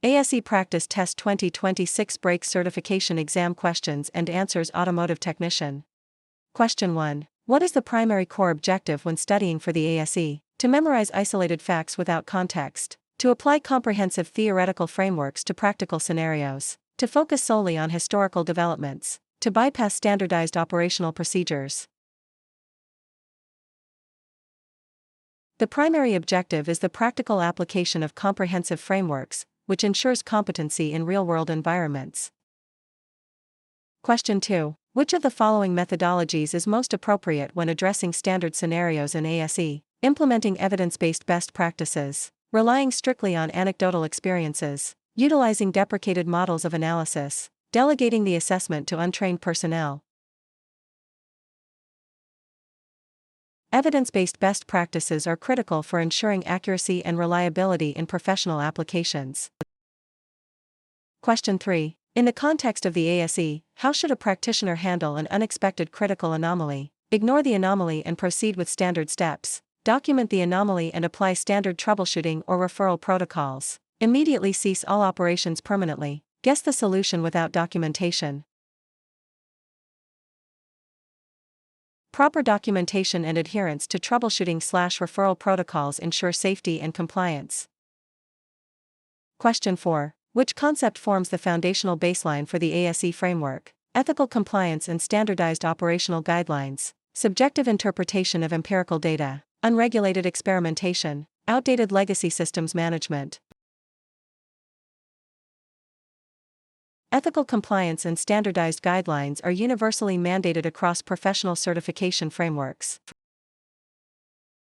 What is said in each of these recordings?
ASE Practice Test 2026 Break Certification Exam Questions and Answers Automotive Technician. Question 1. What is the primary core objective when studying for the ASE? To memorize isolated facts without context. To apply comprehensive theoretical frameworks to practical scenarios. To focus solely on historical developments. To bypass standardized operational procedures. The primary objective is the practical application of comprehensive frameworks, which ensures competency in real-world environments. Question 2. Which of the following methodologies is most appropriate when addressing standard scenarios in ASE? Implementing evidence-based best practices, relying strictly on anecdotal experiences, utilizing deprecated models of analysis, delegating the assessment to untrained personnel. Evidence-based best practices are critical for ensuring accuracy and reliability in professional applications. Question 3. In the context of the ASE, how should a practitioner handle an unexpected critical anomaly? Ignore the anomaly and proceed with standard steps. Document the anomaly and apply standard troubleshooting or referral protocols. Immediately cease all operations permanently. Guess the solution without documentation. Proper documentation and adherence to troubleshooting/referral protocols ensure safety and compliance. Question 4. Which concept forms the foundational baseline for the ASE framework? Ethical compliance and standardized operational guidelines, subjective interpretation of empirical data, unregulated experimentation, outdated legacy systems management. Ethical compliance and standardized guidelines are universally mandated across professional certification frameworks.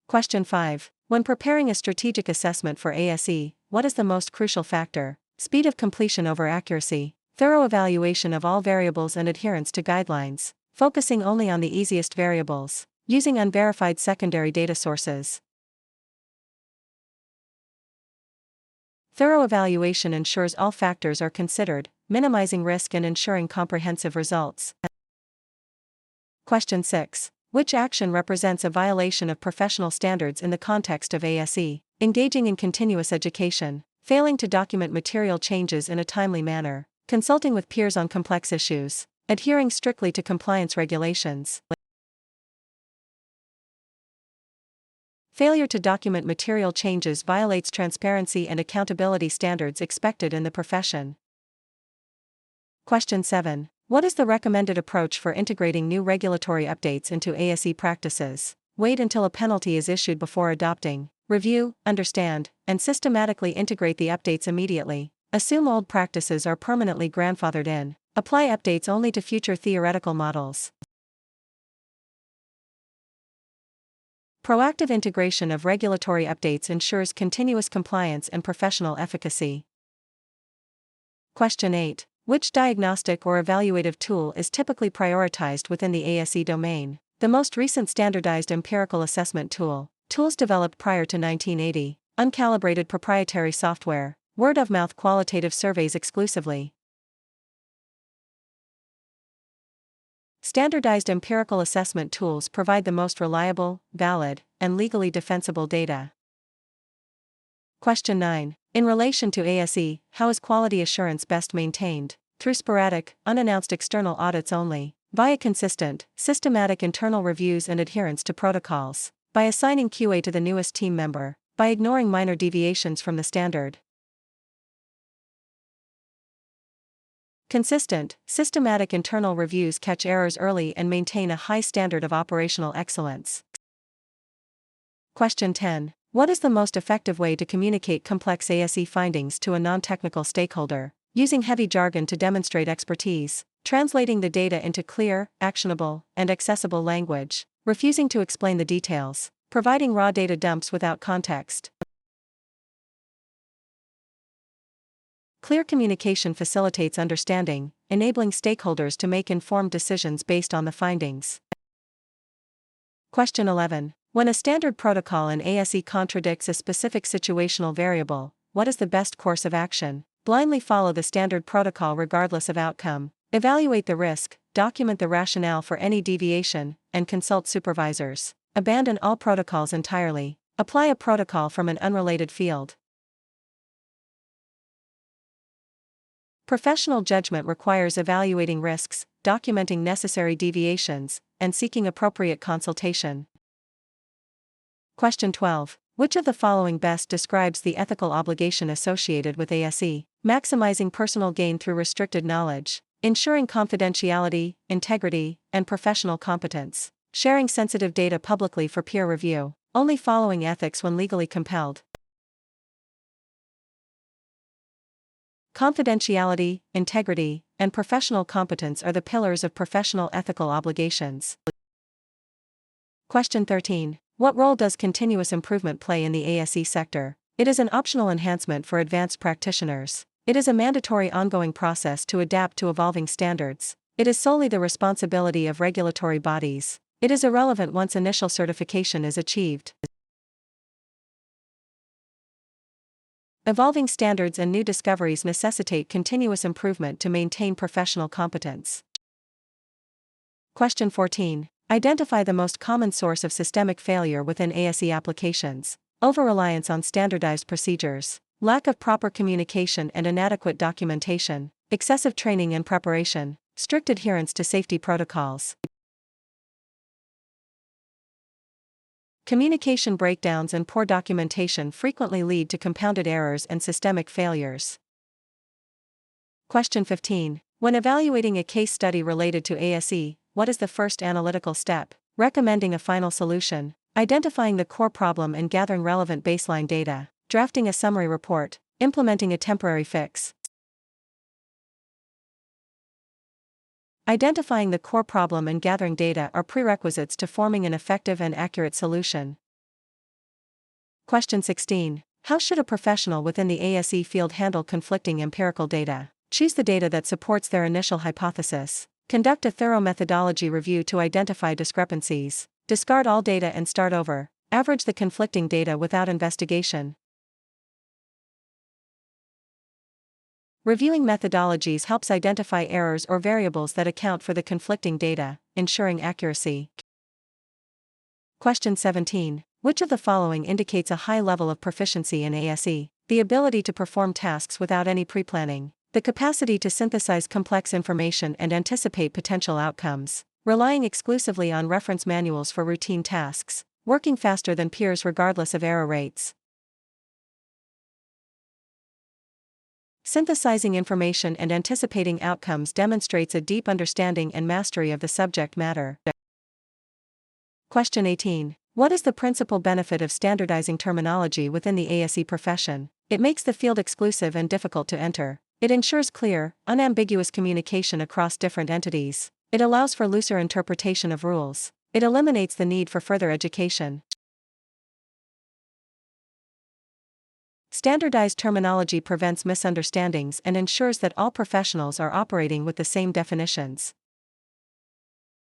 Question 5. When preparing a strategic assessment for ASE, what is the most crucial factor? Speed of completion over accuracy, thorough evaluation of all variables and adherence to guidelines, focusing only on the easiest variables, using unverified secondary data sources. Thorough evaluation ensures all factors are considered, minimizing risk and ensuring comprehensive results. Question 6. Which action represents a violation of professional standards in the context of ASE? Engaging in continuous education, failing to document material changes in a timely manner, consulting with peers on complex issues, adhering strictly to compliance regulations. Failure to document material changes violates transparency and accountability standards expected in the profession. Question 7. What is the recommended approach for integrating new regulatory updates into ASE practices? Wait until a penalty is issued before adopting. Review, understand, and systematically integrate the updates immediately. Assume old practices are permanently grandfathered in. Apply updates only to future theoretical models. Proactive integration of regulatory updates ensures continuous compliance and professional efficacy. Question 8. Which diagnostic or evaluative tool is typically prioritized within the ASE domain? The most recent standardized empirical assessment tool, tools developed prior to 1980, uncalibrated proprietary software, word-of-mouth qualitative surveys exclusively. Standardized empirical assessment tools provide the most reliable, valid, and legally defensible data. Question 9. In relation to ASE, how is quality assurance best maintained? Through sporadic, unannounced external audits only, via consistent, systematic internal reviews and adherence to protocols, by assigning QA to the newest team member, by ignoring minor deviations from the standard. Consistent, systematic internal reviews catch errors early and maintain a high standard of operational excellence. Question 10. What is the most effective way to communicate complex ASE findings to a non-technical stakeholder? Using heavy jargon to demonstrate expertise, translating the data into clear, actionable, and accessible language, refusing to explain the details, providing raw data dumps without context. Clear communication facilitates understanding, enabling stakeholders to make informed decisions based on the findings. Question 11. When a standard protocol in ASE contradicts a specific situational variable, what is the best course of action? Blindly follow the standard protocol regardless of outcome. Evaluate the risk, document the rationale for any deviation, and consult supervisors. Abandon all protocols entirely. Apply a protocol from an unrelated field. Professional judgment requires evaluating risks, documenting necessary deviations, and seeking appropriate consultation. Question 12. Which of the following best describes the ethical obligation associated with ASE? Maximizing personal gain through restricted knowledge, ensuring confidentiality, integrity, and professional competence, sharing sensitive data publicly for peer review, only following ethics when legally compelled. Confidentiality, integrity, and professional competence are the pillars of professional ethical obligations. Question 13. What role does continuous improvement play in the ASE sector? It is an optional enhancement for advanced practitioners. It is a mandatory ongoing process to adapt to evolving standards. It is solely the responsibility of regulatory bodies. It is irrelevant once initial certification is achieved. Evolving standards and new discoveries necessitate continuous improvement to maintain professional competence. Question 14. Identify the most common source of systemic failure within ASE applications. Over-reliance on standardized procedures, lack of proper communication and inadequate documentation, excessive training and preparation, strict adherence to safety protocols. Communication breakdowns and poor documentation frequently lead to compounded errors and systemic failures. Question 15. When evaluating a case study related to ASE, what is the first analytical step? Recommending a final solution, identifying the core problem and gathering relevant baseline data, drafting a summary report, implementing a temporary fix. Identifying the core problem and gathering data are prerequisites to forming an effective and accurate solution. Question 16. How should a professional within the ASE field handle conflicting empirical data? Choose the data that supports their initial hypothesis. Conduct a thorough methodology review to identify discrepancies. Discard all data and start over. Average the conflicting data without investigation. Reviewing methodologies helps identify errors or variables that account for the conflicting data, ensuring accuracy. Question 17. Which of the following indicates a high level of proficiency in ASE? The ability to perform tasks without any pre-planning. The capacity to synthesize complex information and anticipate potential outcomes. Relying exclusively on reference manuals for routine tasks. Working faster than peers regardless of error rates. Synthesizing information and anticipating outcomes demonstrates a deep understanding and mastery of the subject matter. Question 18. What is the principal benefit of standardizing terminology within the ASE profession? It makes the field exclusive and difficult to enter. It ensures clear, unambiguous communication across different entities. It allows for looser interpretation of rules. It eliminates the need for further education. Standardized terminology prevents misunderstandings and ensures that all professionals are operating with the same definitions.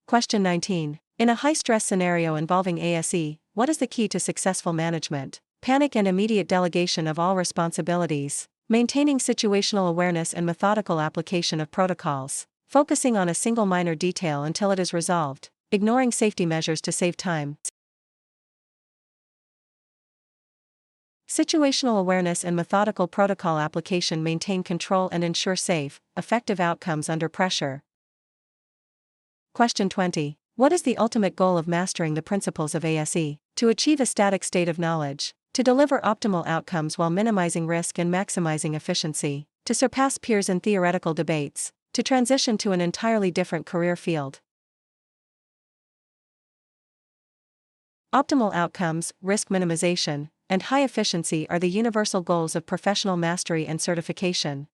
Question 19. In a high-stress scenario involving ASE, what is the key to successful management? Panic and immediate delegation of all responsibilities. Maintaining situational awareness and methodical application of protocols. Focusing on a single minor detail until it is resolved. Ignoring safety measures to save time. Situational awareness and methodical protocol application maintain control and ensure safe, effective outcomes under pressure. Question 20. What is the ultimate goal of mastering the principles of ASE? To achieve a static state of knowledge. To deliver optimal outcomes while minimizing risk and maximizing efficiency. To surpass peers in theoretical debates. To transition to an entirely different career field. Optimal outcomes, risk minimization, and high efficiency are the universal goals of professional mastery and certification.